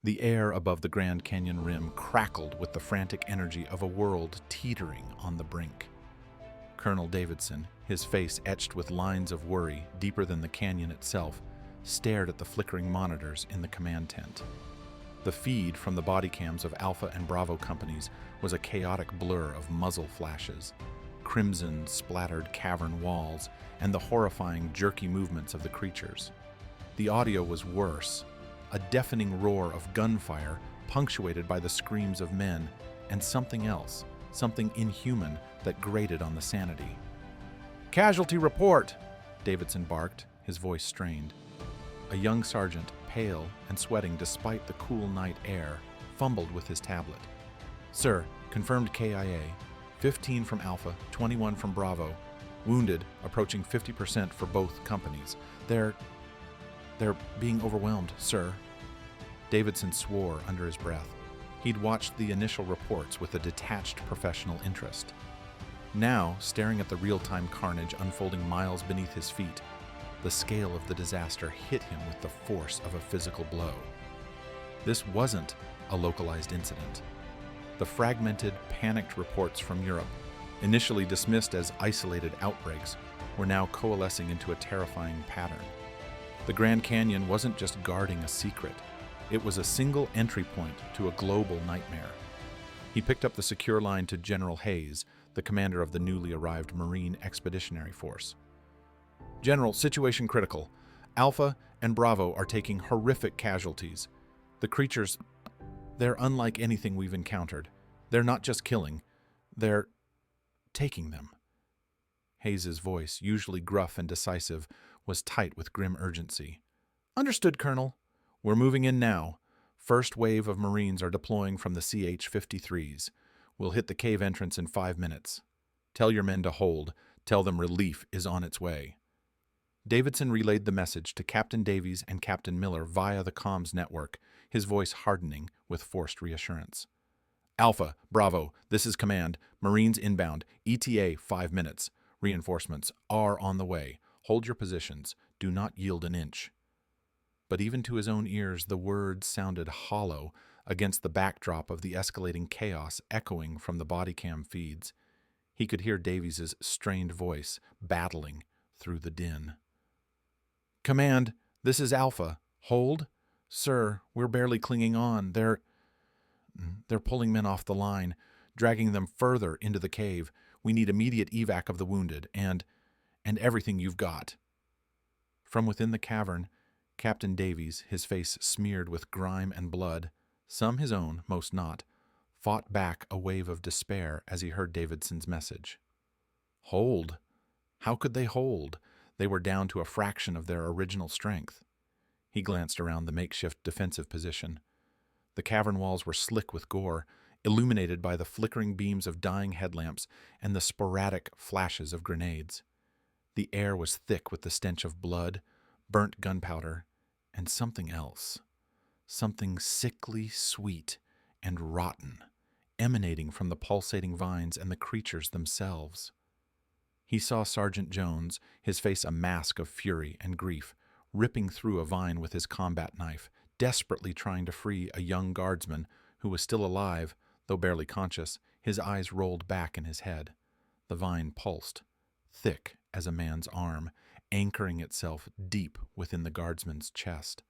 The air above the Grand Canyon rim crackled with the frantic energy of a world teetering on the brink. Colonel Davidson, his face etched with lines of worry deeper than the canyon itself, stared at the flickering monitors in the command tent. The feed from the body cams of Alpha and Bravo companies was a chaotic blur of muzzle flashes, crimson splattered cavern walls, and the horrifying jerky movements of the creatures. The audio was worse, a deafening roar of gunfire punctuated by the screams of men, and something else, something inhuman that grated on the sanity. "Casualty report!" Davidson barked, his voice strained. A young sergeant, pale and sweating despite the cool night air, fumbled with his tablet. "Sir, confirmed KIA. 15 from Alpha, 21 from Bravo. Wounded, approaching 50% for both companies. They're being overwhelmed, sir." Davidson swore under his breath. He'd watched the initial reports with a detached professional interest. Now, staring at the real-time carnage unfolding miles beneath his feet, the scale of the disaster hit him with the force of a physical blow. This wasn't a localized incident. The fragmented, panicked reports from Europe, initially dismissed as isolated outbreaks, were now coalescing into a terrifying pattern. The Grand Canyon wasn't just guarding a secret. It was a single entry point to a global nightmare. He picked up the secure line to General Hayes, the commander of the newly arrived Marine Expeditionary Force. "General, situation critical. Alpha and Bravo are taking horrific casualties. The creatures, they're unlike anything we've encountered. They're not just killing, they're taking them." Hayes's voice, usually gruff and decisive, was tight with grim urgency. "Understood, Colonel. We're moving in now. First wave of Marines are deploying from the CH-53s. We'll hit the cave entrance in 5 minutes. Tell your men to hold. Tell them relief is on its way." Davidson relayed the message to Captain Davies and Captain Miller via the comms network, his voice hardening with forced reassurance. "Alpha, Bravo, this is command. Marines inbound. ETA 5 minutes. Reinforcements are on the way. Hold your positions. Do not yield an inch." But even to his own ears, the words sounded hollow against the backdrop of the escalating chaos echoing from the body cam feeds. He could hear Davies's strained voice battling through the din. "Command, this is Alpha. Hold? Sir, we're barely clinging on. They're pulling men off the line, dragging them further into the cave. We need immediate evac of the wounded and everything you've got." From within the cavern, Captain Davies, his face smeared with grime and blood, some his own, most not, fought back a wave of despair as he heard Davidson's message. Hold? How could they hold? They were down to a fraction of their original strength. He glanced around the makeshift defensive position. The cavern walls were slick with gore, illuminated by the flickering beams of dying headlamps and the sporadic flashes of grenades. The air was thick with the stench of blood, burnt gunpowder, and something else. Something sickly sweet and rotten, emanating from the pulsating vines and the creatures themselves. He saw Sergeant Jones, his face a mask of fury and grief, ripping through a vine with his combat knife, desperately trying to free a young guardsman who was still alive, though barely conscious, his eyes rolled back in his head. The vine pulsed, thick as a man's arm, anchoring itself deep within the guardsman's chest.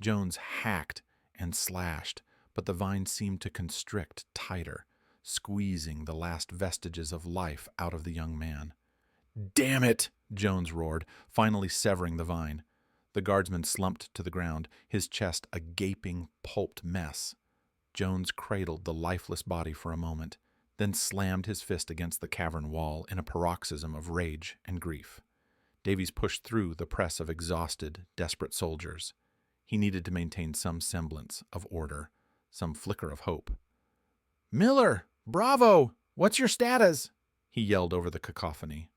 Jones hacked and slashed, but the vine seemed to constrict tighter, squeezing the last vestiges of life out of the young man. "Damn it!" Jones roared, finally severing the vine. The guardsman slumped to the ground, his chest a gaping, pulped mess. Jones cradled the lifeless body for a moment, then slammed his fist against the cavern wall in a paroxysm of rage and grief. Davies pushed through the press of exhausted, desperate soldiers. He needed to maintain some semblance of order, some flicker of hope. "Miller! Bravo! What's your status?" he yelled over the cacophony.